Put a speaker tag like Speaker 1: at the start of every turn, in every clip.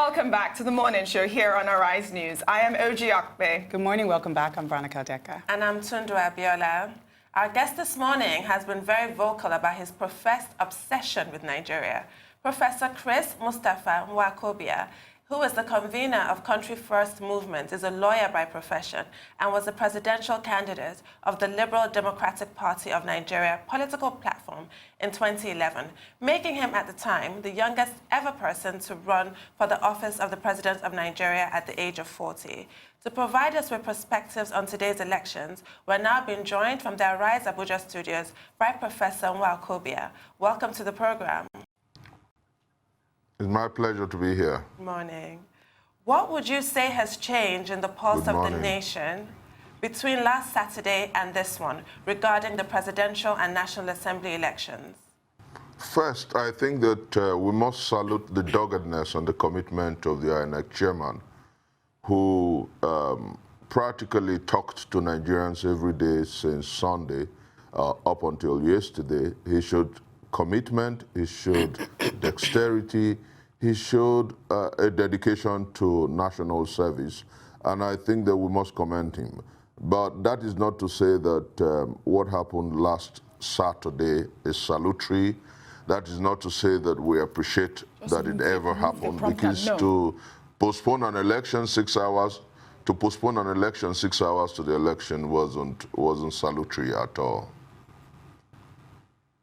Speaker 1: Welcome back to the morning show here on Arise News. I am OG Akbe.
Speaker 2: Good morning, welcome back. I'm Veronica Deka.
Speaker 3: And I'm Tundu Abiola. Our guest this morning has been very vocal about his professed obsession with Nigeria. Professor Chris Mustapha NWOKOBIA, who is the convener of CountryFirst movement, is a lawyer by profession and was the presidential candidate of the Liberal Democratic Party of Nigeria political platform in 2011, making him at the time the youngest ever person to run for the office of the President of Nigeria at the age of 40. To provide us with perspectives on today's elections, we're now being joined from the Arise Abuja studios by Professor NWOKOBIA. Welcome to the program.
Speaker 4: It's my pleasure to be here.
Speaker 3: Good morning. What would you say has changed in the pulse of the nation between last Saturday and this one regarding the presidential and National Assembly elections?
Speaker 4: First, I think that we must salute the doggedness and the commitment of the INEC chairman, who practically talked to Nigerians every day since Sunday up until yesterday. He showed commitment, he showed dexterity, he showed a dedication to national service, and I think that we must commend him. But that is not to say that what happened last Saturday is salutary. That is not to say that we appreciate that it ever happened, because to postpone an election 6 hours, to the election wasn't salutary at all.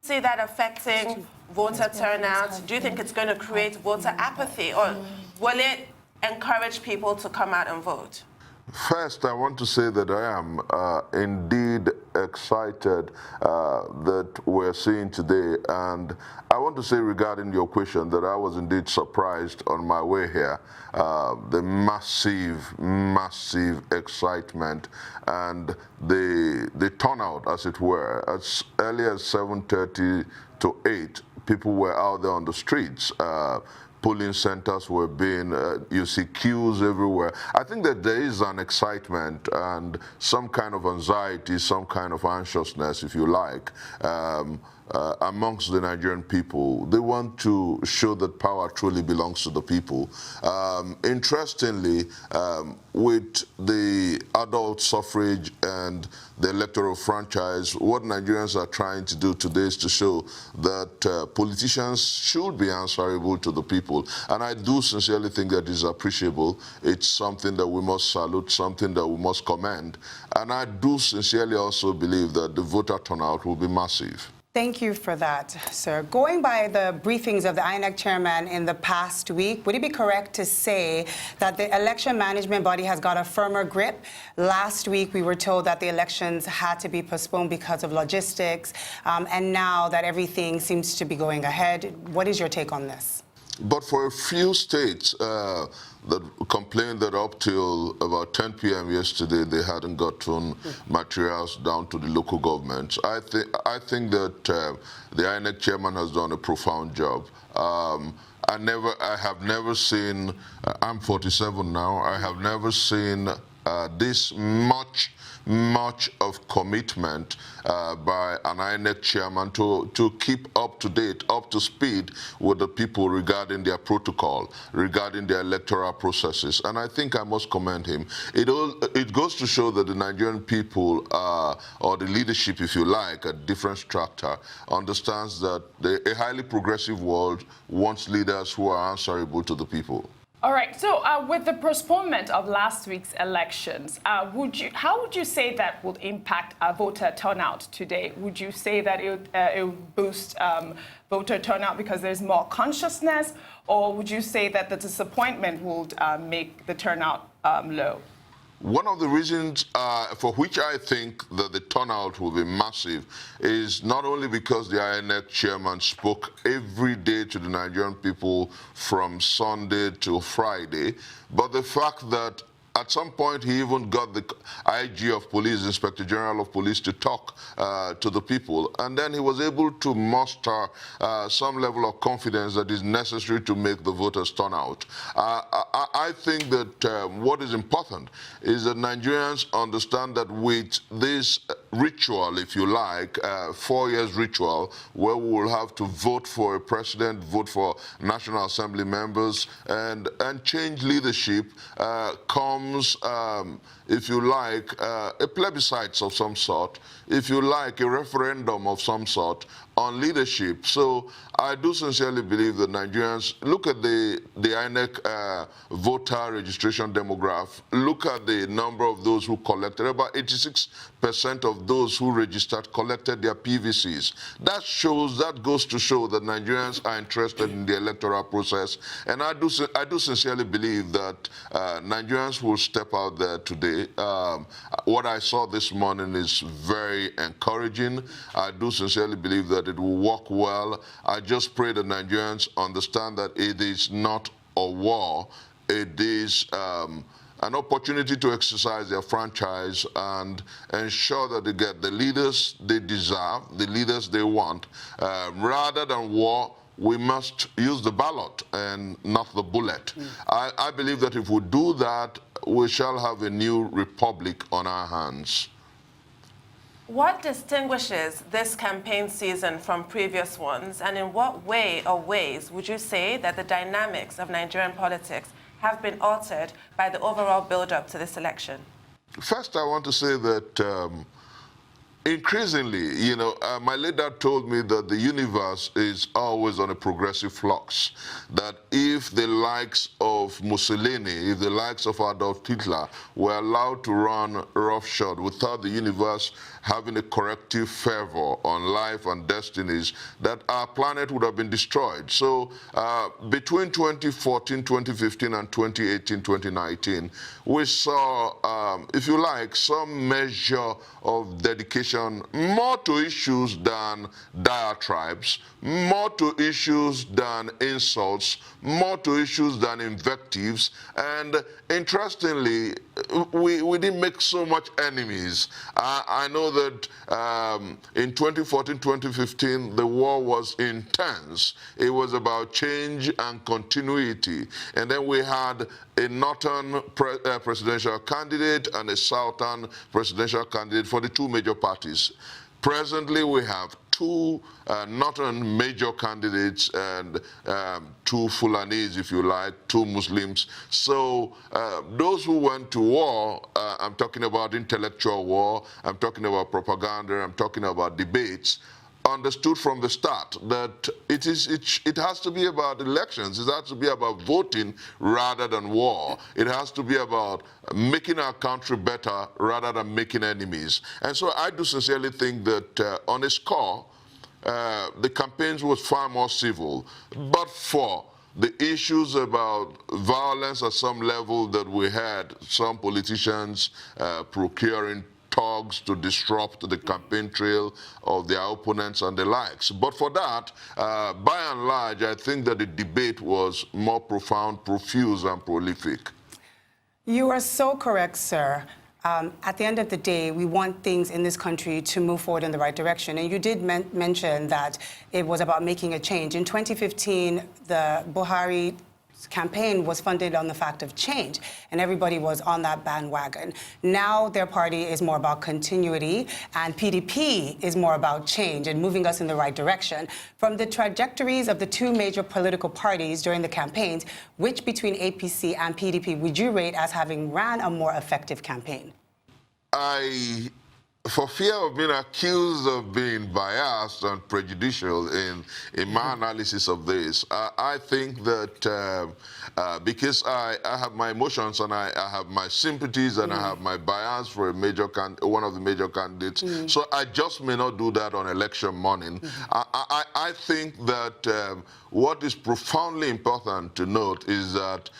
Speaker 3: See that affecting voter turnout? Do you think it's going to create voter apathy, or will it encourage people to come out and vote?
Speaker 4: First, I want to say that I am indeed excited that we're seeing today, and I want to say regarding your question that I was indeed surprised on my way here, the massive excitement and the turnout, as it were. As early as 7:30 to 8, people were out there on the streets. Polling centers were being, you see queues everywhere. I think that there is an excitement and some kind of anxiety, some kind of anxiousness, if you like, amongst the Nigerian people. They want to show that power truly belongs to the people. Interestingly, with the adult suffrage and the electoral franchise, what Nigerians are trying to do today is to show that politicians should be answerable to the people. And I do sincerely think that is appreciable. It's something that we must salute, something that we must commend. And I do sincerely also believe that the voter turnout will be massive.
Speaker 2: Thank you for that, sir. Going by the briefings of the INEC chairman in the past week, would it be correct to say that the election management body has got a firmer grip? Last week, we were told that the elections had to be postponed because of logistics, and now that everything seems to be going ahead. What is your take on this?
Speaker 4: But for a few states that complained that up till about 10 p.m. yesterday, they hadn't gotten materials down to the local governments. I think that the INEC chairman has done a profound job. I have never seen, I'm 47 now, I have never seen this much of commitment by an INEC chairman to keep up to date, up to speed with the people regarding their protocol, regarding their electoral processes. And I think I must commend him. It goes to show that the Nigerian people, or the leadership, if you like, a different strata, understands that a highly progressive world wants leaders who are answerable to the people.
Speaker 1: All right, so with the postponement of last week's elections, how would you say that would impact voter turnout today? Would you say that it would boost voter turnout because there's more consciousness, or would you say that the disappointment would make the turnout low?
Speaker 4: One of the reasons for which I think that the turnout will be massive is not only because the INEC chairman spoke every day to the Nigerian people from Sunday to Friday, but the fact that at some point, he even got the IG of Police, Inspector General of Police, to talk to the people. And then he was able to muster some level of confidence that is necessary to make the voters turn out. I think that what is important is that Nigerians understand that with this ritual, if you like, 4 years ritual, where we will have to vote for a president, vote for National Assembly members, and change leadership, comes, if you like, a plebiscite of some sort, if you like, a referendum of some sort on leadership. So I do sincerely believe that Nigerians, look at the INEC voter registration demograph, look at the number of those who collected. About 86% of those who registered collected their PVCs. That goes to show that Nigerians are interested in the electoral process. And I do sincerely believe that Nigerians will step out there today. What I saw this morning is very encouraging. I do sincerely believe that it will work well. I just pray that Nigerians understand that it is not a war. It is an opportunity to exercise their franchise and ensure that they get the leaders they deserve, the leaders they want. Rather than war, we must use the ballot and not the bullet. I believe that if we do that, we shall have a new republic on our hands.
Speaker 3: What distinguishes this campaign season from previous ones, and in what way or ways would you say that the dynamics of Nigerian politics have been altered by the overall build-up to this election?
Speaker 4: First, I want to say that increasingly, you know, my late dad told me that the universe is always on a progressive flux, that if the likes of Mussolini, if the likes of Adolf Hitler were allowed to run roughshod without the universe having a corrective fervor on life and destinies, that our planet would have been destroyed. So between 2014, 2015, and 2018, 2019, we saw, if you like, some measure of dedication more to issues than diatribes, more to issues than insults, more to issues than invectives, and interestingly, we didn't make so much enemies. I know that in 2014, 2015, the war was intense. It was about change and continuity. And then we had a northern presidential candidate and a southern presidential candidate for the two major parties. Presently, we have two northern major candidates and two Fulanis, if you like, two Muslims. So those who went to war, I'm talking about intellectual war, I'm talking about propaganda, I'm talking about debates, understood from the start that it has to be about elections. It has to be about voting rather than war. It has to be about making our country better rather than making enemies. And so I do sincerely think that on a score, the campaigns was far more civil, but for the issues about violence at some level that we had some politicians procuring thugs to disrupt the campaign trail of their opponents and the likes. But for that, by and large, I think that the debate was more profound, profuse, and prolific.
Speaker 2: You are so correct, sir. At the end of the day, we want things in this country to move forward in the right direction. And you did mention that it was about making a change. In 2015, the Buhari campaign was funded on the fact of change, and everybody was on that bandwagon. Now their party is more about continuity, and PDP is more about change and moving us in the right direction. From the trajectories of the two major political parties during the campaigns, which between APC and PDP would you rate as having ran a more effective campaign?
Speaker 4: For fear of being accused of being biased and prejudicial in my analysis of this, I think that because I have my emotions and I have my sympathies and I have my bias for one of the major candidates, so I just may not do that on election morning. I think that what is profoundly important to note is that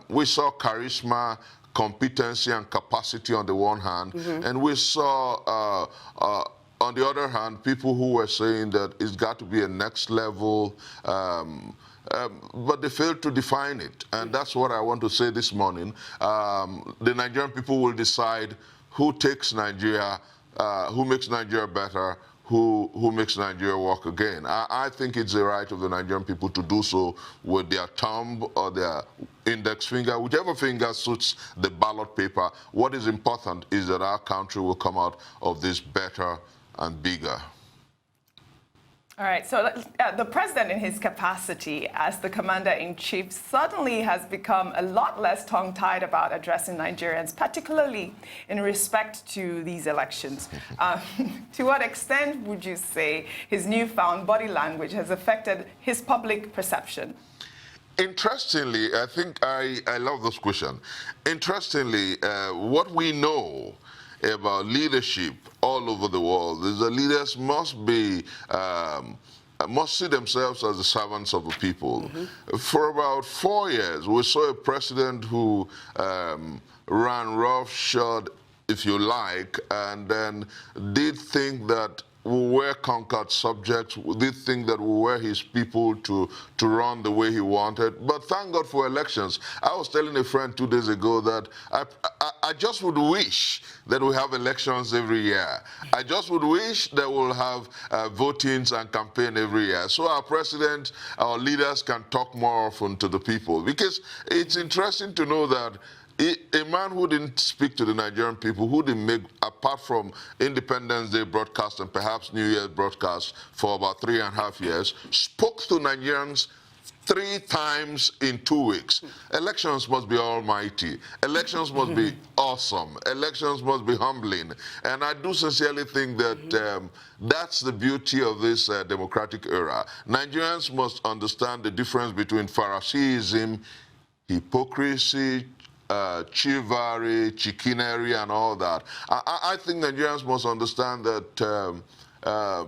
Speaker 4: we saw charisma, competency and capacity on the one hand, and we saw on the other hand, people who were saying that it's got to be a next level, but they failed to define it. And that's what I want to say this morning. The Nigerian people will decide who takes Nigeria, who makes Nigeria better, who makes Nigeria work again. I think it's the right of the Nigerian people to do so with their thumb or their index finger, whichever finger suits the ballot paper. What is important is that our country will come out of this better and bigger.
Speaker 1: All right, so the president in his capacity as the commander-in-chief suddenly has become a lot less tongue-tied about addressing Nigerians, particularly in respect to these elections. To what extent would you say his newfound body language has affected his public perception?
Speaker 4: Interestingly, I think I love this question. Interestingly, what we know about leadership all over the world is that leaders must be must see themselves as the servants of the people. For about 4 years, we saw a president who ran roughshod, if you like, and then did think that we were conquered subjects, did think that we were his people to run the way he wanted. But thank God for elections. I was telling a friend 2 days ago that I just would wish that we have elections every year. I just would wish that we'll have votings and campaign every year, so our president, our leaders can talk more often to the people. Because it's interesting to know that a man who didn't speak to the Nigerian people, who didn't make, apart from Independence Day broadcast and perhaps New Year's broadcast for about 3.5 years, spoke to Nigerians 3 times in 2 weeks. Elections must be almighty. Elections must be awesome. Elections must be humbling. And I do sincerely think that that's the beauty of this democratic era. Nigerians must understand the difference between Phariseeism, hypocrisy, chivalry, chicanery, and all that. I think Nigerians must understand that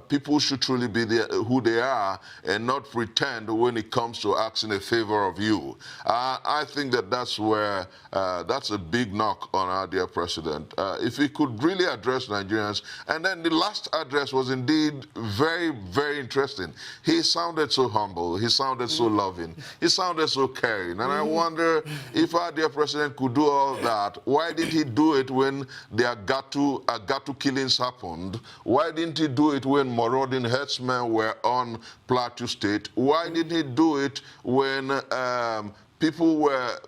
Speaker 4: people should truly be who they are and not pretend when it comes to asking a favor of you. I think that that's where, that's a big knock on our dear president. If he could really address Nigerians, and then the last address was indeed very, very interesting. He sounded so humble, he sounded so loving, he sounded so caring, and I wonder if our dear president could do all that. Why did he do it when the Agatu killings happened? Why didn't he do it when marauding herdsmen were on Plateau State? Why didn't he do it when people were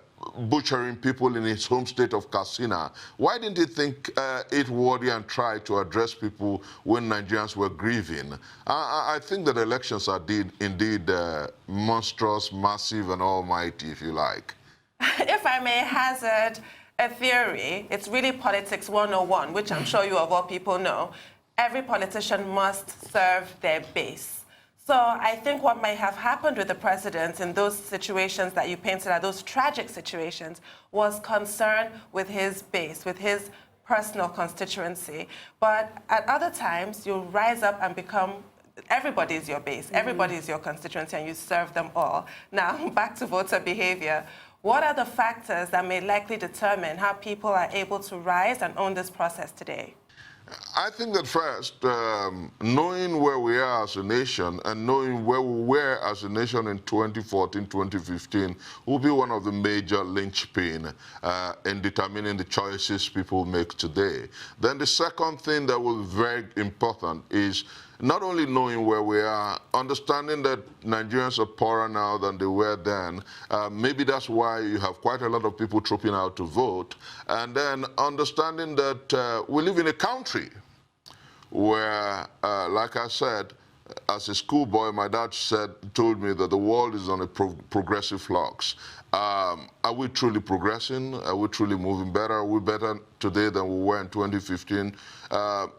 Speaker 4: butchering people in his home state of Katsina? Why didn't he think it worthy and try to address people when Nigerians were grieving? I think that elections are indeed monstrous, massive, and almighty, if you like.
Speaker 3: If I may hazard a theory, it's really politics 101, which I'm sure you of all people know. Every politician must serve their base. So I think what might have happened with the president in those situations that you painted are those tragic situations was concern with his base, with his personal constituency. But at other times, you rise up and become, everybody is your base, everybody is your constituency, and you serve them all. Now, back to voter behavior. What are the factors that may likely determine how people are able to rise and own this process today?
Speaker 4: I think that first, knowing where we are as a nation and knowing where we were as a nation in 2014, 2015 will be one of the major linchpin in determining the choices people make today. Then the second thing that will be very important is not only knowing where we are, understanding that Nigerians are poorer now than they were then. Maybe that's why you have quite a lot of people trooping out to vote. And then understanding that we live in a country where, like I said, as a schoolboy, my dad told me that the world is on a progressive flux. Are we truly progressing? Are we truly moving better? Are we better today than we were in 2015?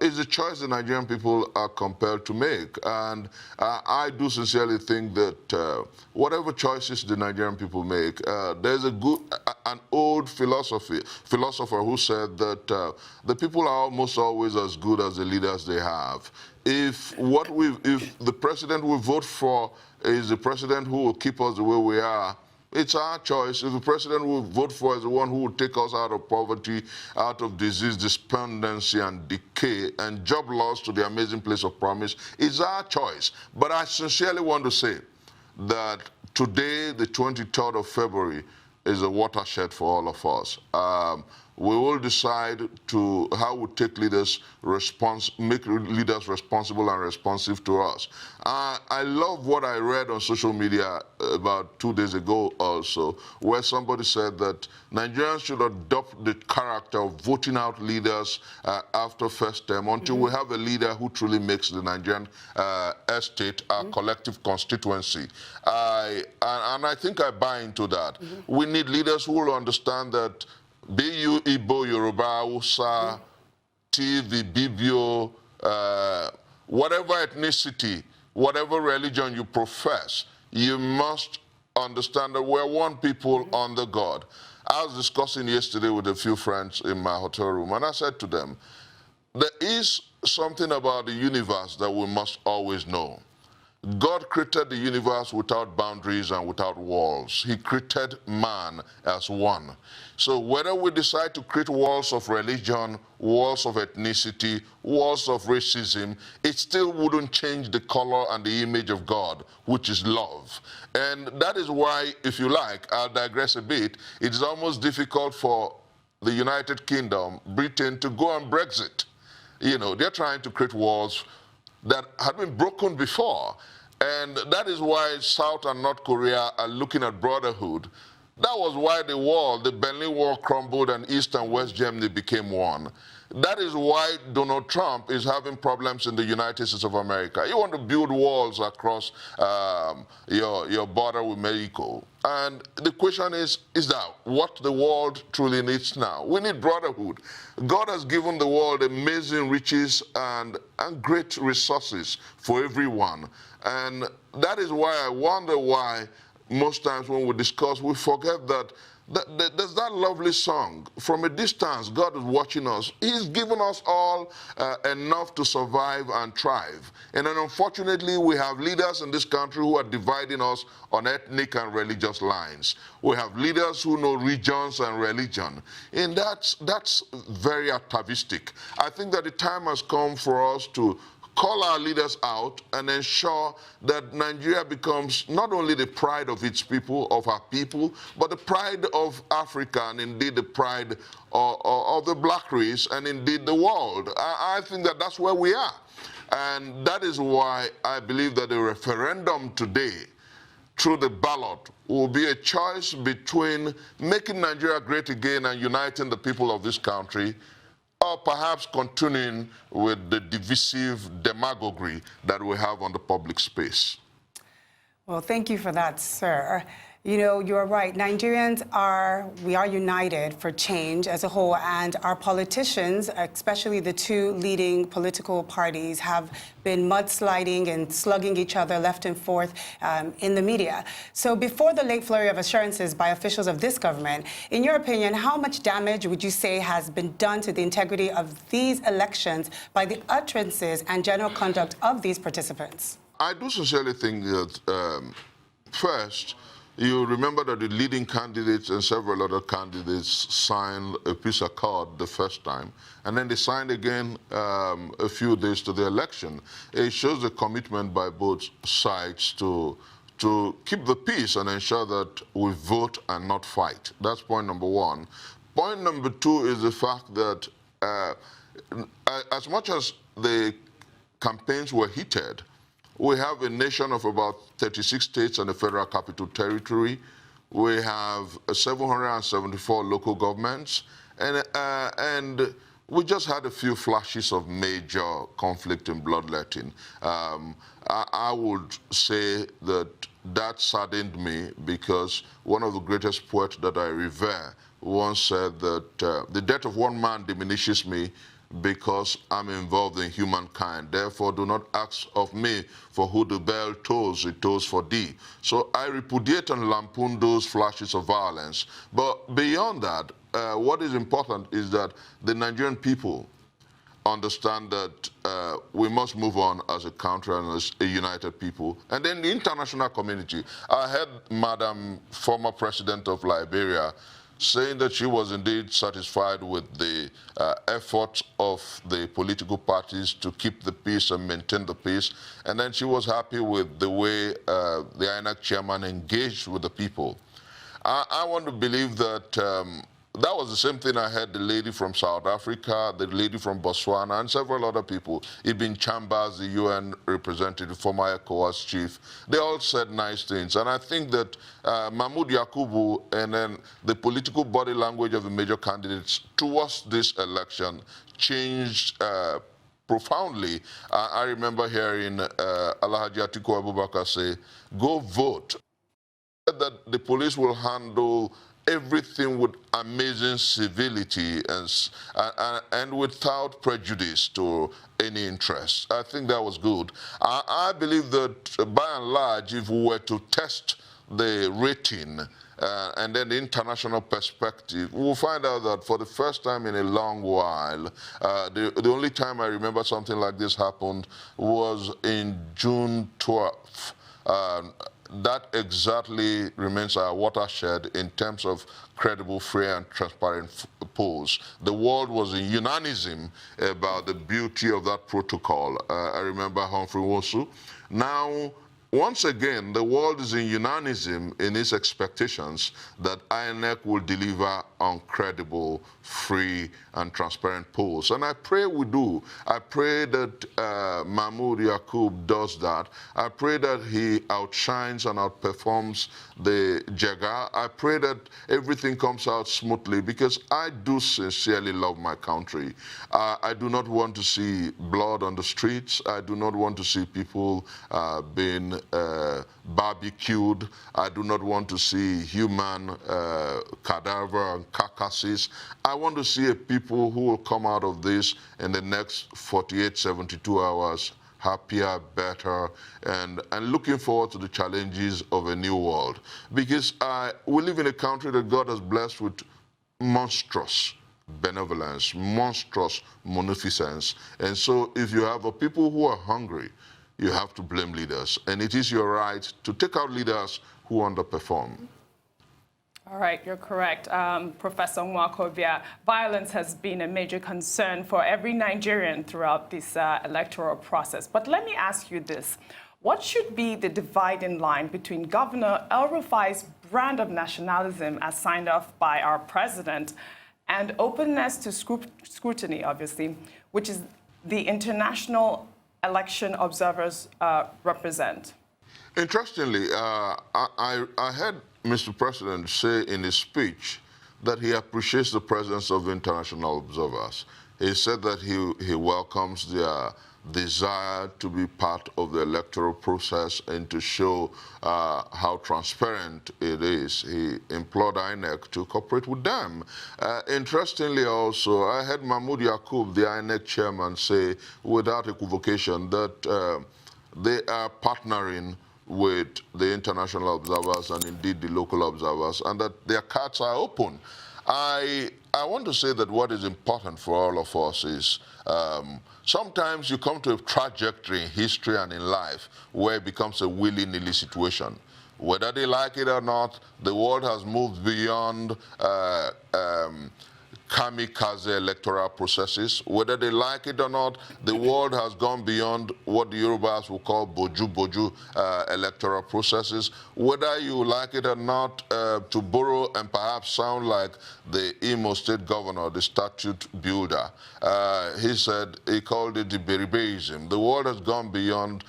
Speaker 4: It's a choice the Nigerian people are compelled to make. And I do sincerely think that whatever choices the Nigerian people make, there's an old philosopher who said that the people are almost always as good as the leaders they have. If the president we vote for is the president who will keep us the way we are, It's our choice. If the president we vote for is the one who will take us out of poverty, out of disease, despondency, and decay, and job loss to the amazing place of promise, it's our choice. But I sincerely want to say that today, the 23rd of February, is a watershed for all of us. We will decide to how we take leaders make leaders responsible and responsive to us. I love what I read on social media about 2 days ago also, where somebody said that Nigerians should adopt the character of voting out leaders after first term until we have a leader who truly makes the Nigerian estate a collective constituency. And I think I buy into that. We need leaders who will understand that be you Igbo, Yoruba, Hausa, TV, Bibio, whatever ethnicity, whatever religion you profess, you must understand that we're one people under God. I was discussing yesterday with a few friends in my hotel room, and I said to them, there is something about the universe that we must always know. God created the universe without boundaries and without walls. He created man as one. So whether we decide to create walls of religion, walls of ethnicity, walls of racism, it still wouldn't change the color and the image of God, which is love. And that is why, if you like, I'll digress a bit, it's almost difficult for the United Kingdom, Britain, to go and Brexit. You know, they're trying to create walls that had been broken before. And that is why South and North Korea are looking at brotherhood. That was why the Berlin Wall crumbled and East and West Germany became one. That is why Donald Trump is having problems in the United States of America. You want to build walls across your border with Mexico. And the question is that what the world truly needs now? We need brotherhood. God has given the world amazing riches and great resources for everyone. And that is why I wonder why most times when we discuss, we forget that there's that lovely song. From a distance, God is watching us. He's given us all enough to survive and thrive. And then unfortunately, we have leaders in this country who are dividing us on ethnic and religious lines. We have leaders who know regions and religion. And that's very atavistic. I think that the time has come for us to call our leaders out and ensure that Nigeria becomes not only the pride of its people, of our people, but the pride of Africa and indeed the pride of the black race and indeed the world. I think that that's where we are. And that is why I believe that the referendum today, through the ballot, will be a choice between making Nigeria great again and uniting the people of this country, or perhaps continuing with the divisive demagoguery that we have on the public space.
Speaker 2: Well, thank you for that, sir. You know, you're right. Nigerians we are united for change as a whole, and our politicians, especially the two leading political parties, have been mudsliding and slugging each other left and forth in the media. So before the late flurry of assurances by officials of this government, in your opinion, how much damage would you say has been done to the integrity of these elections by the utterances and general conduct of these participants?
Speaker 4: I do sincerely think that, first, you remember that the leading candidates and several other candidates signed a peace accord the first time, and then they signed again a few days to the election. It shows the commitment by both sides to keep the peace and ensure that we vote and not fight. That's point number one. Point number two is the fact that as much as the campaigns were heated, we have a nation of about 36 states and a federal capital territory. We have 774 local governments, and we just had a few flashes of major conflict and bloodletting. I would say that saddened me because one of the greatest poets that I revere once said that the death of one man diminishes me because I'm involved in humankind. Therefore, do not ask of me for who the bell tolls, it tolls for thee. So I repudiate and lampoon those flashes of violence. But beyond that, what is important is that the Nigerian people understand that we must move on as a country and as a united people. And then the international community. I heard Madam former President of Liberia saying that she was indeed satisfied with the efforts of the political parties to keep the peace and maintain the peace. And then she was happy with the way the INEC chairman engaged with the people. I want to believe that that was the same thing I heard the lady from South Africa, the lady from Botswana, and several other people. Ibn Chambers, the UN representative, former ECOWAS chief, they all said nice things. And I think that Mahmoud Yakubu and then the political body language of the major candidates towards this election changed profoundly. I remember hearing Alhaji Atiku Abubakar say, go vote. That the police will handle everything with amazing civility and without prejudice to any interest. I think that was good. I believe that by and large, if we were to test the rating and then the international perspective, we'll find out that for the first time in a long while, the only time I remember something like this happened was in June 12th. That exactly remains our watershed in terms of credible, free, and transparent polls. The world was in unionism about the beauty of that protocol. I remember Humphrey Wosu. Now, once again, the world is in unionism in its expectations that INEC will deliver on credible, free, and transparent polls. And I pray we do. I pray that Mahmoud Yakub does that. I pray that he outshines and outperforms the Jega. I pray that everything comes out smoothly because I do sincerely love my country. I do not want to see blood on the streets. I do not want to see people being barbecued. I do not want to see human cadaver and carcasses. I want to see a people who will come out of this in the next 48, 72 hours happier, better, and looking forward to the challenges of a new world. Because we live in a country that God has blessed with monstrous benevolence, monstrous munificence. And so if you have a people who are hungry, you have to blame leaders. And it is your right to take out leaders who underperform.
Speaker 1: All right, you're correct. Professor NWOKOBIA, violence has been a major concern for every Nigerian throughout this electoral process. But let me ask you this. What should be the dividing line between Governor El-Rufai's brand of nationalism as signed off by our president and openness to scrutiny, obviously, which is the international election observers represent?
Speaker 4: Interestingly, I heard Mr. President say in his speech that he appreciates the presence of international observers. He said that he welcomes their desire to be part of the electoral process and to show how transparent it is. He implored INEC to cooperate with them. Interestingly also, I heard Mahmoud Yakub, the INEC chairman, say without equivocation that they are partnering with the international observers and indeed the local observers, and that their cards are open. I want to say that what is important for all of us is sometimes you come to a trajectory in history and in life where it becomes a willy-nilly situation. Whether they like it or not, the world has moved beyond kamikaze electoral processes. Whether they like it or not, the world has gone beyond what the Yorubas will call boju-boju electoral processes. Whether you like it or not, to borrow and perhaps sound like the Imo State governor, the statute builder, he called it Iberibeism. The world has gone beyond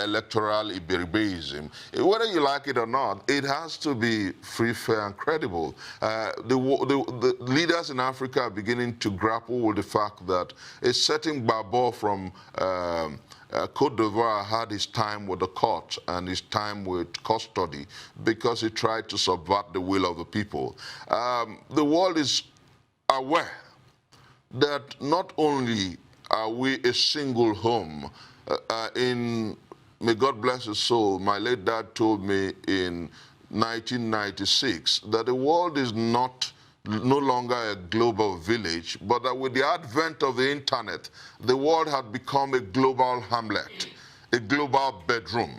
Speaker 4: electoral Iberibeism. Whether you like it or not, it has to be free, fair, and credible. The leaders in Africa are beginning to grapple with the fact that a certain Babo from Côte d'Ivoire had his time with the court and his time with custody because he tried to subvert the will of the people. The world is aware that not only are we a single home, may God bless his soul, my late dad told me in 1996 that the world is not no longer a global village, but that with the advent of the internet, the world had become a global hamlet, a global bedroom.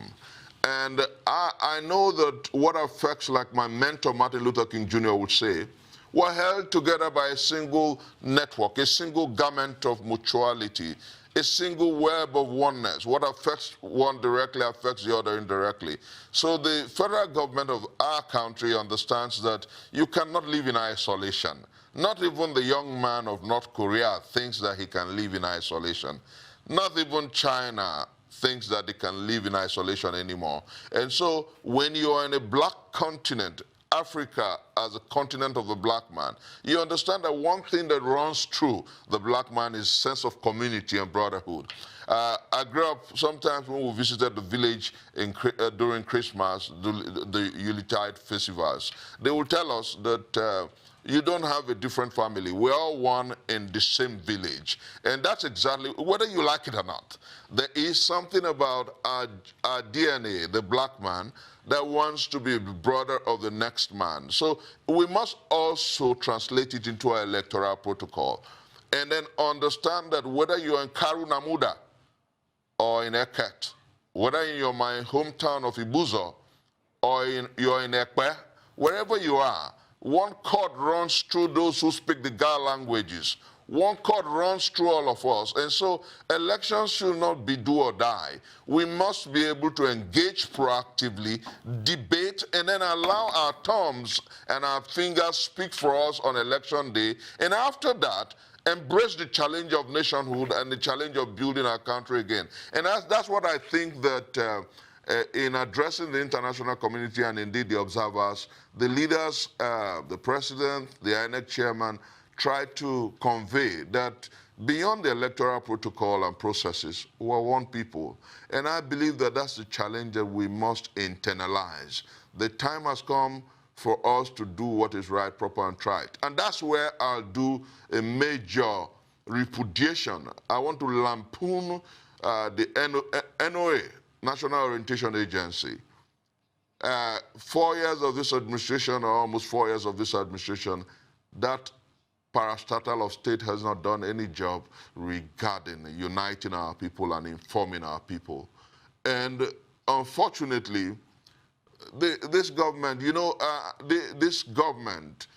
Speaker 4: And I know that what affects, like my mentor Martin Luther King Jr. would say, we're held together by a single network, a single garment of mutuality, a single web of oneness. What affects one directly affects the other indirectly. So the federal government of our country understands that you cannot live in isolation. Not even the young man of North Korea thinks that he can live in isolation. Not even China thinks that they can live in isolation anymore. And so when you are in a black continent, Africa as a continent of the black man, you understand that one thing that runs through the black man is sense of community and brotherhood. I grew up, sometimes when we visited the village during Christmas, the Yuletide festivals, they will tell us that you don't have a different family. We're all one in the same village. And that's exactly, whether you like it or not, there is something about our DNA, the black man, that wants to be the brother of the next man. So we must also translate it into our electoral protocol. And then understand that whether you're in Karunamuda or in Eket, whether you're in my hometown of Ibuzo or you're in Ekpe, wherever you are, one cord runs through those who speak the Ga languages. One cord runs through all of us. And so elections should not be do or die. We must be able to engage proactively, debate, and then allow our thumbs and our fingers speak for us on election day. And after that, embrace the challenge of nationhood and the challenge of building our country again. And that's what I think that in addressing the international community and indeed the observers, the leaders, the president, the INEC chairman, try to convey that beyond the electoral protocol and processes, we're one people. And I believe that that's the challenge that we must internalize. The time has come for us to do what is right, proper, and right. And that's where I'll do a major repudiation. I want to lampoon the NOA, National Orientation Agency. 4 years of this administration, or almost 4 years of this administration, that parastatal of state has not done any job regarding uniting our people and informing our people. And unfortunately, this government, this government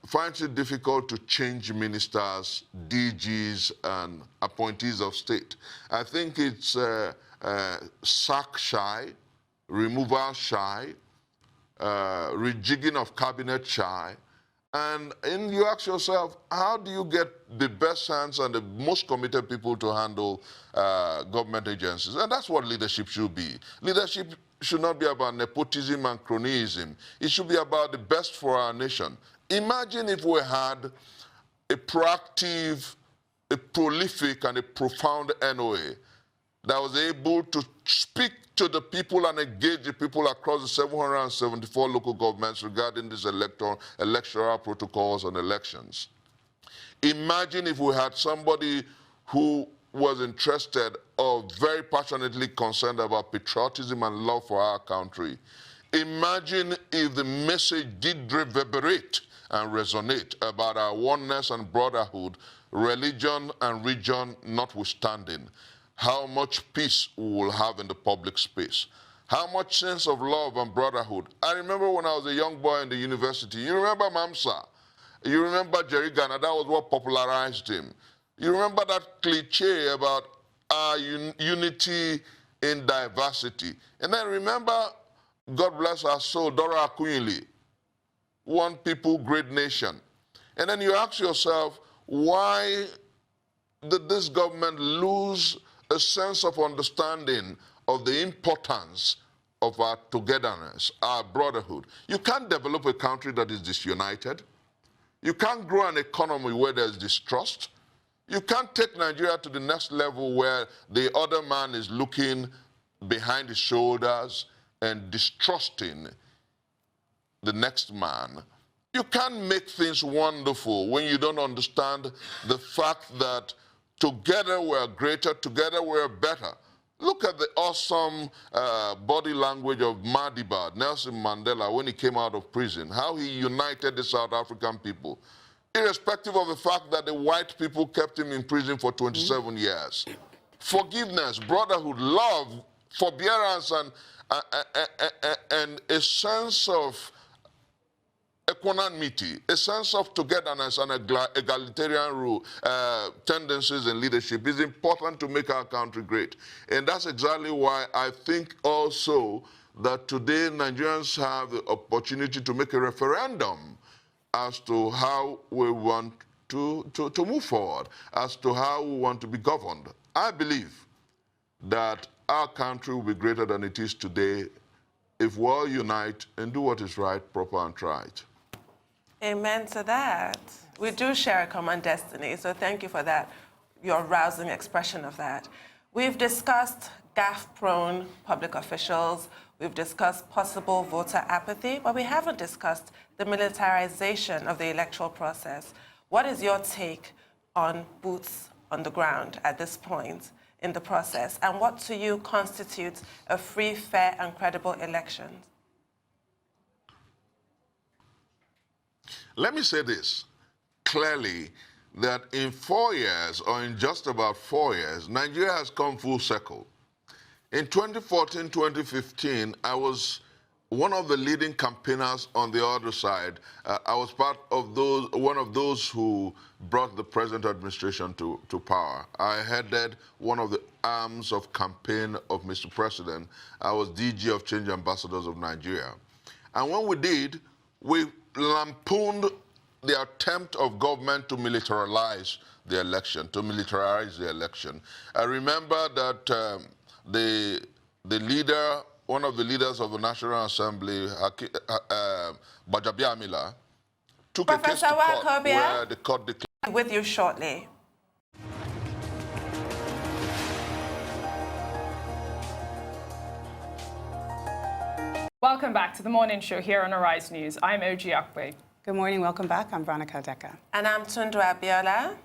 Speaker 4: finds it difficult to change ministers, DGs, and appointees of state. I think it's sack shy, removal shy, rejigging of cabinet shy. And you ask yourself, how do you get the best hands and the most committed people to handle government agencies? And that's what leadership should be. Leadership should not be about nepotism and cronyism. It should be about the best for our nation. Imagine if we had a proactive, a prolific, and a profound NOA that was able to speak to the people and engage the people across the 774 local governments regarding these electoral protocols and elections. Imagine if we had somebody who was interested or very passionately concerned about patriotism and love for our country. Imagine if the message did reverberate and resonate about our oneness and brotherhood, religion and region notwithstanding. How much peace we will have in the public space. How much sense of love and brotherhood. I remember when I was a young boy in the university, you remember Mamsa, you remember Jerry Garner, that was what popularized him. You remember that cliche about our unity in diversity. And then remember, God bless our soul, Dora Akunyili, one people, great nation. And then you ask yourself, why did this government lose a sense of understanding of the importance of our togetherness, our brotherhood? You can't develop a country that is disunited. You can't grow an economy where there's distrust. You can't take Nigeria to the next level where the other man is looking behind his shoulders and distrusting the next man. You can't make things wonderful when you don't understand the fact that together we're greater, together we're better. Look at the awesome body language of Madiba, Nelson Mandela, when he came out of prison, how he united the South African people, irrespective of the fact that the white people kept him in prison for 27 years. Forgiveness, brotherhood, love, forbearance, and a sense of equanimity, a sense of togetherness and egalitarian rule, tendencies in leadership is important to make our country great. And that's exactly why I think also that today Nigerians have the opportunity to make a referendum as to how we want to move forward, as to how we want to be governed. I believe that our country will be greater than it is today if we all unite and do what is right, proper, and right.
Speaker 3: Amen to that. We do share a common destiny, so thank you for that, your rousing expression of that. We've discussed gaffe-prone public officials, we've discussed possible voter apathy, but we haven't discussed the militarization of the electoral process. What is your take on boots on the ground at this point in the process, and what to you constitutes a free, fair, and credible election?
Speaker 4: Let me say this clearly, that in 4 years, or in just about 4 years, Nigeria has come full circle. In 2014, 2015, I was one of the leading campaigners on the other side. I was one of those who brought the present administration to power. I headed one of the arms of campaign of Mr. President. I was DG of Change Ambassadors of Nigeria. And when we did, we lampooned the attempt of government to militarize the election, I remember that the leader, one of the leaders of the National Assembly, Gbajabiamila, took a case to court where the court declared.
Speaker 3: With you shortly.
Speaker 1: Welcome back to the morning show here on Arise News. I'm Oji Akwe.
Speaker 2: Good morning, welcome back. I'm Veronica Deka.
Speaker 3: And I'm Tundu Abiola.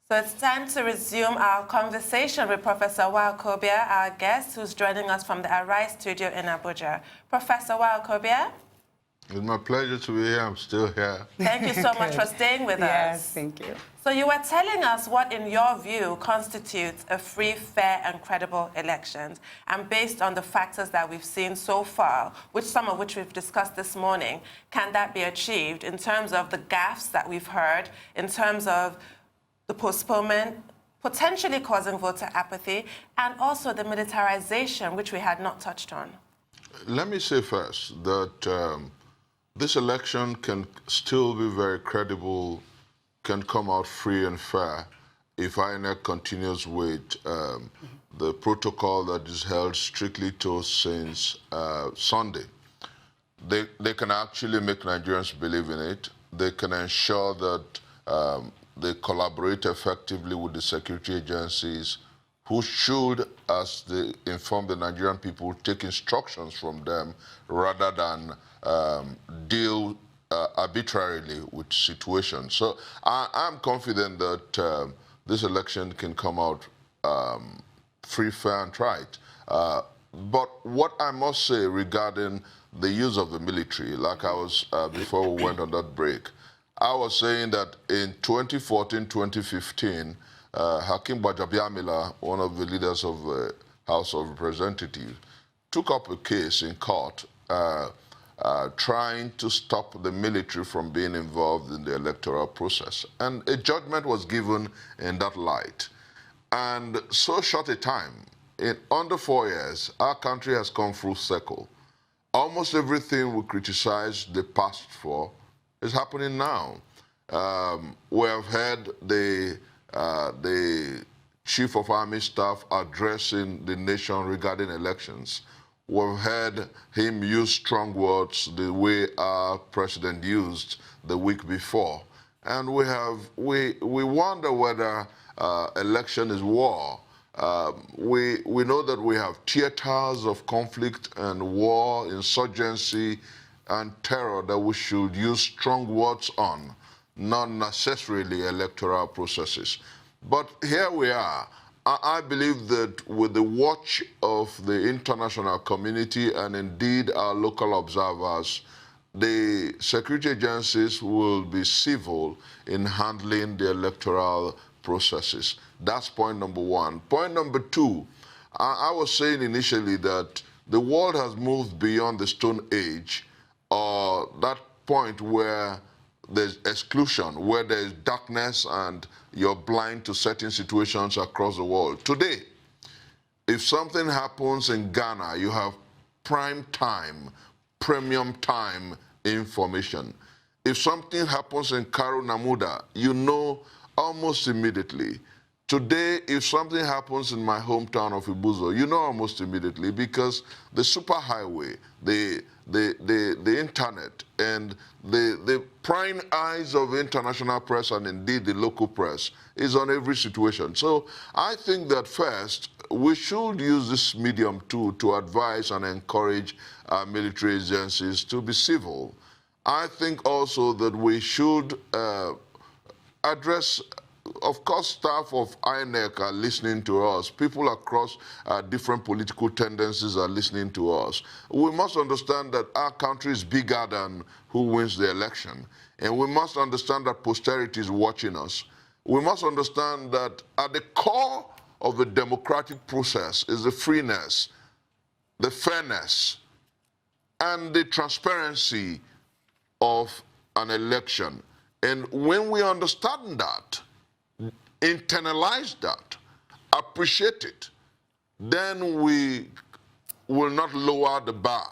Speaker 3: So it's time to resume our conversation with Professor NWOKOBIA, our guest, who's joining us from the Arise studio in Abuja. Professor NWOKOBIA.
Speaker 4: It's my pleasure to be here. I'm still here.
Speaker 3: Thank you so much for staying with us.
Speaker 2: Yes, thank you.
Speaker 3: So you were telling us what, in your view, constitutes a free, fair, and credible elections. And based on the factors that we've seen so far, some of which we've discussed this morning, can that be achieved in terms of the gaffes that we've heard, in terms of the postponement, potentially causing voter apathy, and also the militarization, which we had not touched on?
Speaker 4: Let me say first that this election can still be very credible, can come out free and fair if INEC continues with the protocol that is held strictly to since Sunday. They can actually make Nigerians believe in it. They can ensure that they collaborate effectively with the security agencies, who should, as they inform the Nigerian people, take instructions from them rather than deal arbitrarily with situations. So I'm confident that this election can come out free, fair, and right. But what I must say regarding the use of the military, like I was before we went on that break, I was saying that in 2014, 2015, Hakeem Gbajabiamila, one of the leaders of the House of Representatives, took up a case in court trying to stop the military from being involved in the electoral process. And a judgment was given in that light. And so short a time, in under 4 years, our country has come full circle. Almost everything we criticized the past for is happening now. We have had the Chief of Army Staff addressing the nation regarding elections. We've heard him use strong words the way our president used the week before. And we wonder whether election is war. We know that we have theaters of conflict and war, insurgency, and terror that we should use strong words on, not necessarily electoral processes. But here we are. I believe that with the watch of the international community and indeed our local observers, the security agencies will be civil in handling the electoral processes. That's point number one. Point number two, I was saying initially that the world has moved beyond the Stone Age, or that point where there's exclusion, where there's darkness and you're blind to certain situations across the world. Today, if something happens in Ghana, you have prime time, premium time information. If something happens in Karo Namuda, you know almost immediately. Today, if something happens in my hometown of Ibuzo, you know almost immediately, because the superhighway, the internet, and the prying eyes of the international press and indeed the local press is on every situation. So I think that first, we should use this medium to advise and encourage our military agencies to be civil. I think also that we should address, of course, staff of INEC are listening to us. People across different political tendencies are listening to us. We must understand that our country is bigger than who wins the election. And we must understand that posterity is watching us. We must understand that at the core of the democratic process is the freeness, the fairness, and the transparency of an election. And when we understand that, internalize that, appreciate it, then we will not lower the bar.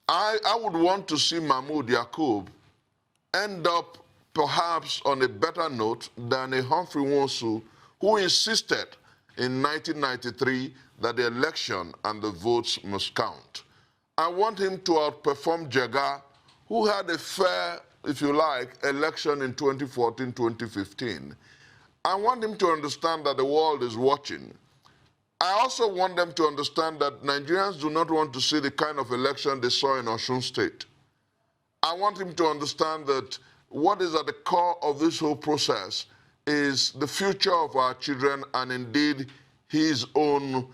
Speaker 4: I would want to see Mahmoud Yakub end up perhaps on a better note than a Humphrey Wonsu, who insisted in 1993 that the election and the votes must count. I want him to outperform Jega, who had a fair, if you like, election in 2014, 2015. I want him to understand that the world is watching. I also want them to understand that Nigerians do not want to see the kind of election they saw in Osun State. I want him to understand that what is at the core of this whole process is the future of our children and indeed his own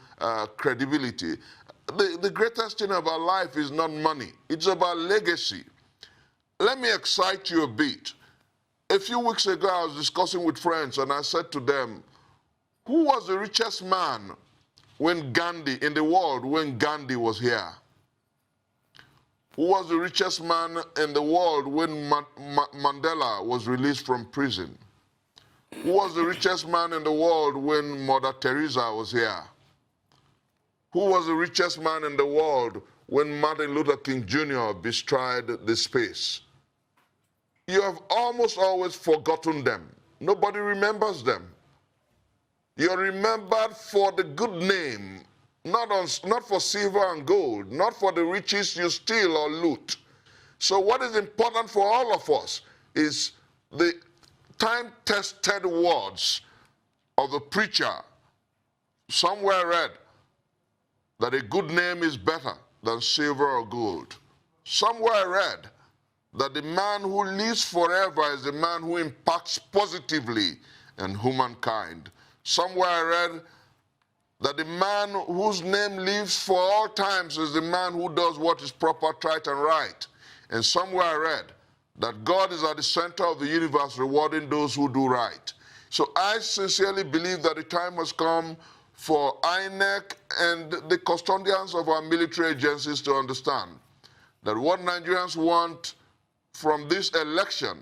Speaker 4: credibility. The greatest thing about life is not money. It's about legacy. Let me excite you a bit. A few weeks ago, I was discussing with friends, and I said to them, who was the richest man in the world when Gandhi was here? Who was the richest man in the world when Mandela was released from prison? Who was the richest man in the world when Mother Teresa was here? Who was the richest man in the world when Martin Luther King Jr. bestride the space? You have almost always forgotten them. Nobody remembers them. You're remembered for the good name, not for silver and gold, not for the riches you steal or loot. So what is important for all of us is the time-tested words of the preacher. Somewhere I read that a good name is better than silver or gold. Somewhere I read that the man who lives forever is the man who impacts positively on humankind. Somewhere I read that the man whose name lives for all times is the man who does what is proper, right, and right. And somewhere I read that God is at the center of the universe rewarding those who do right. So I sincerely believe that the time has come for INEC and the custodians of our military agencies to understand that what Nigerians want from this election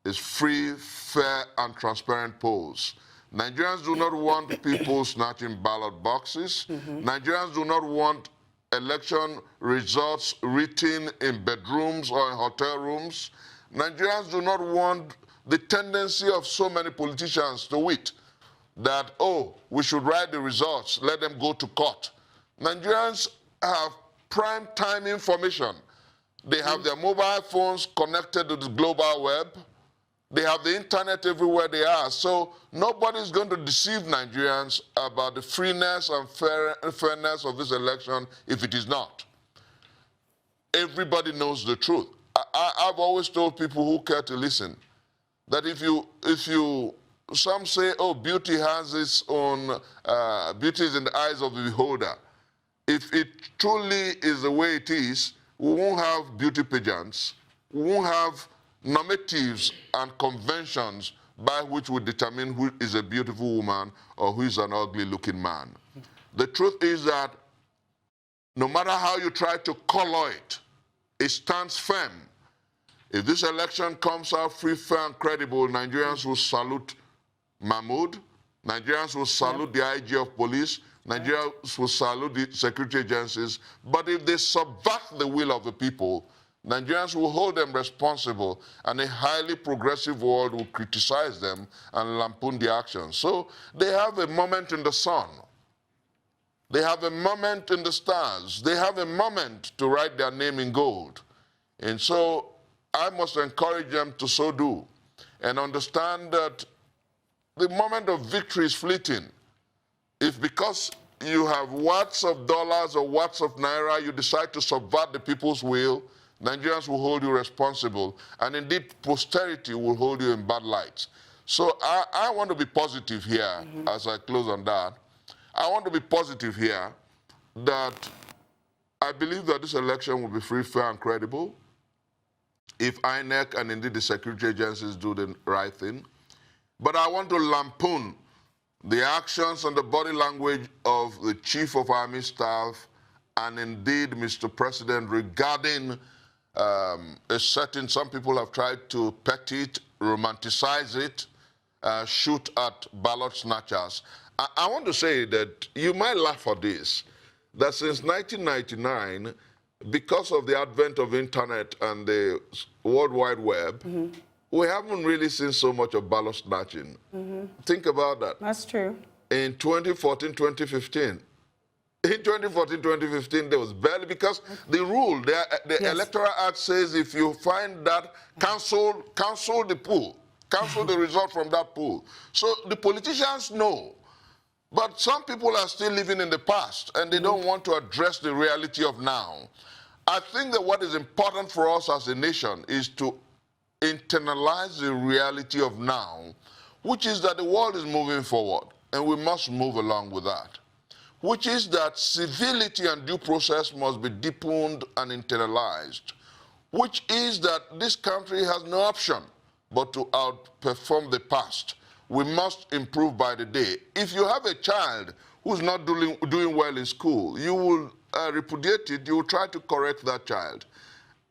Speaker 4: is free, fair, and transparent polls. Nigerians do not want people snatching ballot boxes. Nigerians do not want election results written in bedrooms or in hotel rooms. Nigerians do not want the tendency of so many politicians to wit that, oh, we should write the results, let them go to court. Nigerians have prime time information. They have their mobile phones connected to the global web. They have the internet everywhere they are. So nobody's going to deceive Nigerians about the freeness and fairness of this election if it is not. Everybody knows the truth. I've always told people who care to listen that if you some say, oh, beauty has its own, beauty is in the eyes of the beholder. If it truly is the way it is, we won't have beauty pageants. We won't have normatives and conventions by which we determine who is a beautiful woman or who is an ugly-looking man. The truth is that no matter how you try to color it, it stands firm. If this election comes out free, fair, and credible, Nigerians will salute Mahmoud, Nigerians will salute the IG of police, Nigerians will salute the security agencies. But if they subvert the will of the people, Nigerians will hold them responsible, and a highly progressive world will criticize them and lampoon their actions. So they have a moment in the sun. They have a moment in the stars. They have a moment to write their name in gold. And so I must encourage them to so do and understand that the moment of victory is fleeting. If because you have watts of dollars or watts of naira, you decide to subvert the people's will, Nigerians will hold you responsible, and indeed posterity will hold you in bad light. So I want to be positive here as I close on that. I want to be positive here that I believe that this election will be free, fair, and credible if INEC and indeed the security agencies do the right thing. But I want to lampoon the actions and the body language of the Chief of Army Staff and indeed Mr. President regarding a certain, some people have tried to pet it, romanticize it, shoot at ballot snatchers. I want to say that you might laugh at this, that since 1999, because of the advent of internet and the World Wide Web, we haven't really seen so much of ballot snatching. Think about that.
Speaker 2: That's true.
Speaker 4: In 2014, 2015, in 2014, 2015, there was barely, because the rule, the Electoral Act says if you find that, cancel the pool, cancel the result from that pool. So the politicians know. But some people are still living in the past, and they don't want to address the reality of now. I think that what is important for us as a nation is to internalize the reality of now, which is that the world is moving forward, and we must move along with that, which is that civility and due process must be deepened and internalized, which is that this country has no option but to outperform the past. We must improve by the day. If you have a child who's not doing well in school, you will repudiate it, you will try to correct that child,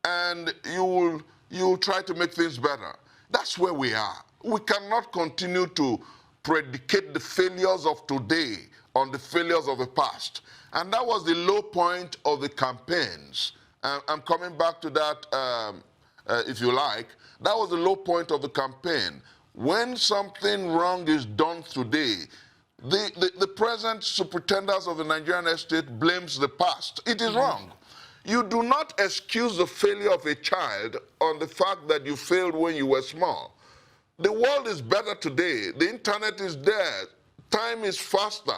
Speaker 4: and you will try to make things better. That's where we are. We cannot continue to predicate the failures of today on the failures of the past. And that was the low point of the campaigns. I'm coming back to that, if you like. That was the low point of the campaign. When something wrong is done today, the present superintendents of the Nigerian estate blames the past. It is wrong. You do not excuse the failure of a child on the fact that you failed when you were small. The world is better today. The internet is there. Time is faster.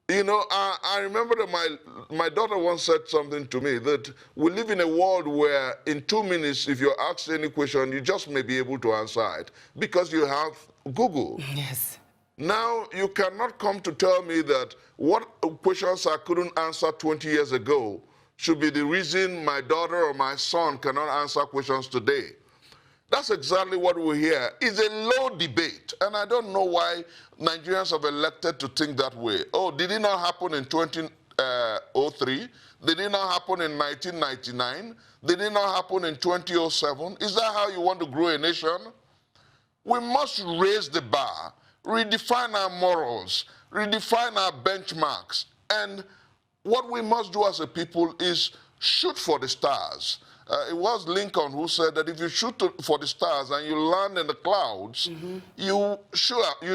Speaker 4: You know, I remember that my daughter once said something to me, that we live in a world where in 2 minutes, if you're asked any question, you just may be able to answer it because you have Google.
Speaker 2: Yes.
Speaker 4: Now, you cannot come to tell me that what questions I couldn't answer 20 years ago should be the reason my daughter or my son cannot answer questions today. That's exactly what we hear. It's a low debate, and I don't know why Nigerians have elected to think that way. Oh, did it not happen in 2003? Did it not happen in 1999? Did it not happen in 2007? Is that how you want to grow a nation? We must raise the bar, redefine our morals, redefine our benchmarks, and what we must do as a people is shoot for the stars. It was Lincoln who said that if you shoot for the stars and you land in the clouds, you shall have,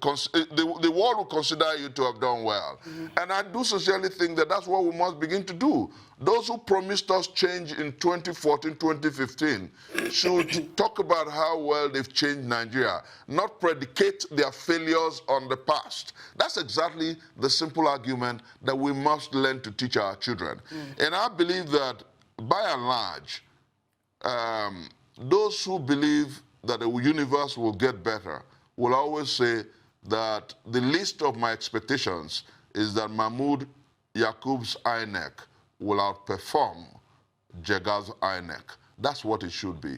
Speaker 4: the world will consider you to have done well. And I do sincerely think that that's what we must begin to do. Those who promised us change in 2014, 2015 should talk about how well they've changed Nigeria, not predicate their failures on the past. That's exactly the simple argument that we must learn to teach our children. And I believe that by and large, those who believe that the universe will get better will always say that the least of my expectations is that Mahmoud Yakub's INEC will outperform Jaga's INEC. That's what it should be.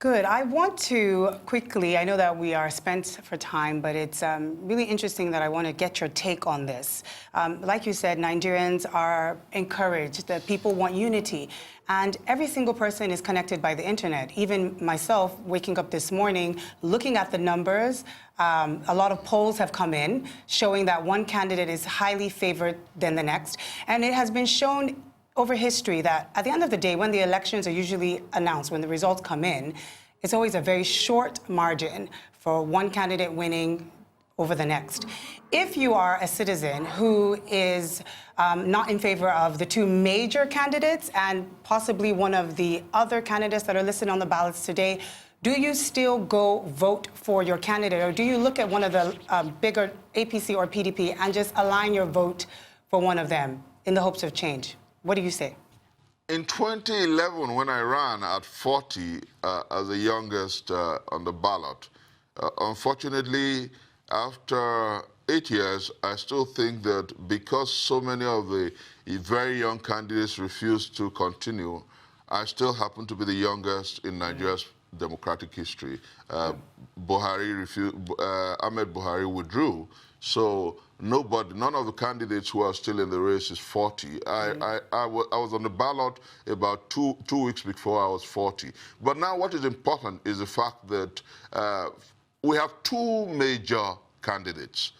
Speaker 2: Good. I want to quickly, I know that we are spent for time, but it's really interesting that I want to get your take on this. Like you said, Nigerians are encouraged, that people want unity, and every single person is connected by the internet. Even myself, waking up this morning, looking at the numbers, a lot of polls have come in showing that one candidate is highly favored than the next, and it has been shown over history that at the end of the day, when the elections are usually announced, when the results come in, it's always a very short margin for one candidate winning over the next. If you are a citizen who is not in favor of the two major candidates and possibly one of the other candidates that are listed on the ballots today, do you still go vote for your candidate, or do you look at one of the bigger APC or PDP and just align your vote for one of them in the hopes of change? What do you say?
Speaker 4: In 2011, when I ran at 40 as the youngest on the ballot, unfortunately, after 8 years, I still think that because so many of the very young candidates refused to continue, I still happen to be the youngest in Nigeria's democratic history. Ahmed Buhari withdrew, so none of the candidates who are still in the race is 40. I was on the ballot about two weeks before I was 40. But now what is important is the fact that we have two major candidates.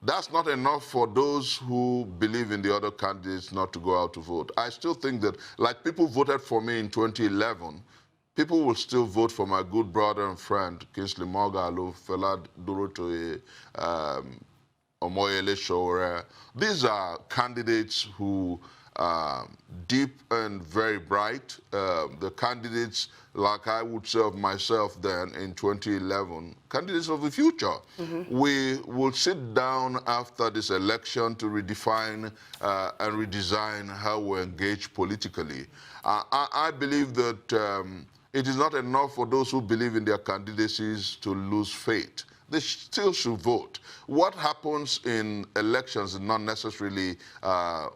Speaker 4: That's not enough for those who believe in the other candidates not to go out to vote. I still think that, like people voted for me in 2011, people will still vote for my good brother and friend, Kingsley Moghalu, Fela Durotoye, Omoyele Sowore. These are candidates who are deep and very bright. The candidates, like I would say of myself then in 2011, candidates of the future. We will sit down after this election to redefine and redesign how we engage politically. I believe that it is not enough for those who believe in their candidacies to lose faith. They still should vote. What happens in elections is not necessarily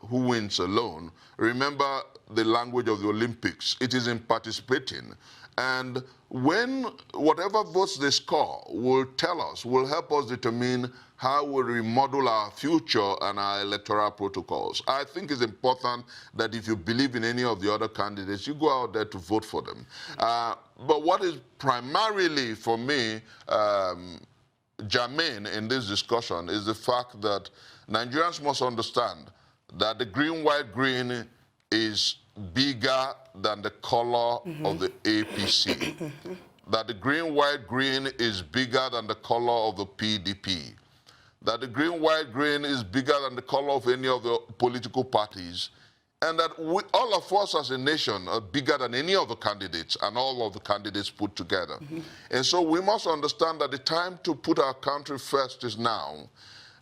Speaker 4: who wins alone. Remember the language of the Olympics. It is in participating. And when whatever votes they score will help us determine how we remodel our future and our electoral protocols. I think it's important that if you believe in any of the other candidates, you go out there to vote for them. But what is primarily for me germane in this discussion is the fact that Nigerians must understand that the green, white, green is bigger than the color of the APC. That the green, white, green is bigger than the color of the PDP. That the green, white, green is bigger than the color of any of the political parties. And that all of us as a nation are bigger than any of the candidates and all of the candidates put together. And so we must understand that the time to put our country first is now.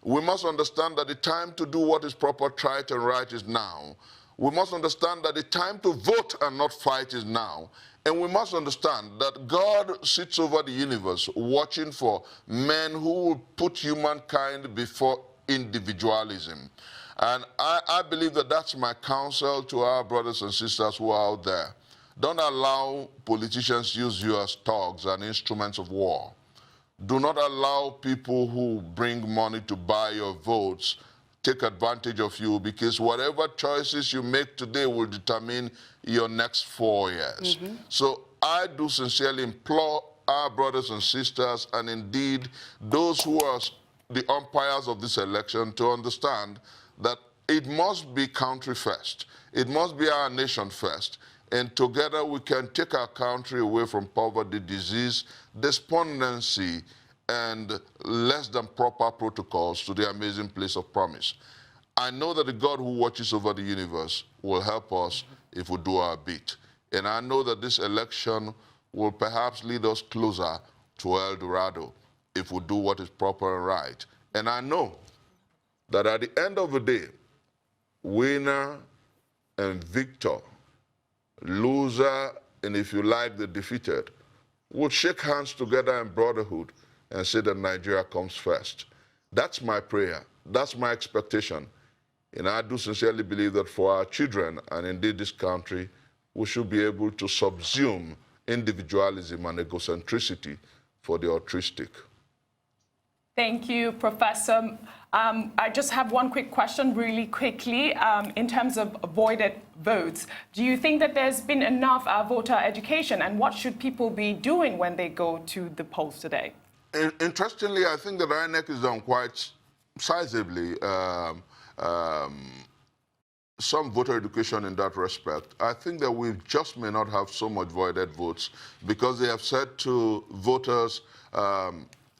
Speaker 4: We must understand that the time to do what is proper, right, and right is now. We must understand that the time to vote and not fight is now. And we must understand that God sits over the universe watching for men who will put humankind before individualism. And I believe that that's my counsel to our brothers and sisters who are out there. Don't allow politicians use you as thugs and instruments of war. Do not allow people who bring money to buy your votes take advantage of you, because whatever choices you make today will determine your next 4 years. So I do sincerely implore our brothers and sisters, and indeed those who are the umpires of this election, to understand that it must be country first. It must be our nation first. And together we can take our country away from poverty, disease, despondency, and less than proper protocols to the amazing place of promise. I know that the God who watches over the universe will help us if we do our bit. And I know that this election will perhaps lead us closer to El Dorado if we do what is proper and right. And I know that at the end of the day, winner and victor, loser, and if you like, the defeated, will shake hands together in brotherhood and say that Nigeria comes first. That's my prayer. That's my expectation. And I do sincerely believe that for our children, and indeed this country, we should be able to subsume individualism and egocentricity for the altruistic.
Speaker 1: Thank you, Professor. I just have one quick question really quickly. In terms of avoided votes, do you think that there's been enough voter education, and what should people be doing when they go to the polls today?
Speaker 4: Interestingly, I think that INEC has done quite sizably some voter education in that respect. I think that we just may not have so much voided votes because they have said to voters,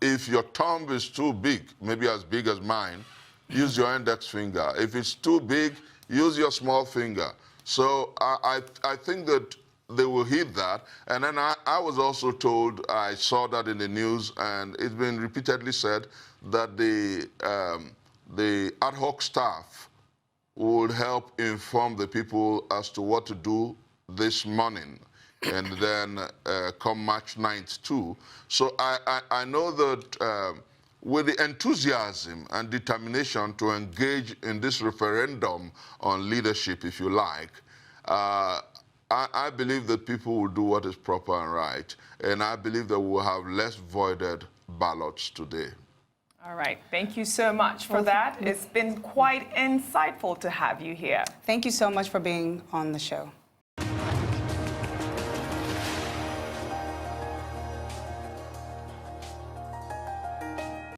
Speaker 4: if your thumb is too big, maybe as big as mine, use your index finger. If it's too big, use your small finger. So I think that they will heed that. And then I was also told, I saw that in the news, and it's been repeatedly said, that the ad hoc staff would help inform the people as to what to do this morning, and then come March 9th too. So I know that with the enthusiasm and determination to engage in this referendum on leadership, if you like, I believe that people will do what is proper and right, and I believe that we'll have less voided ballots today.
Speaker 1: All right. Thank you so much for that. It's been quite insightful to have you here.
Speaker 2: Thank you so much for being on the show.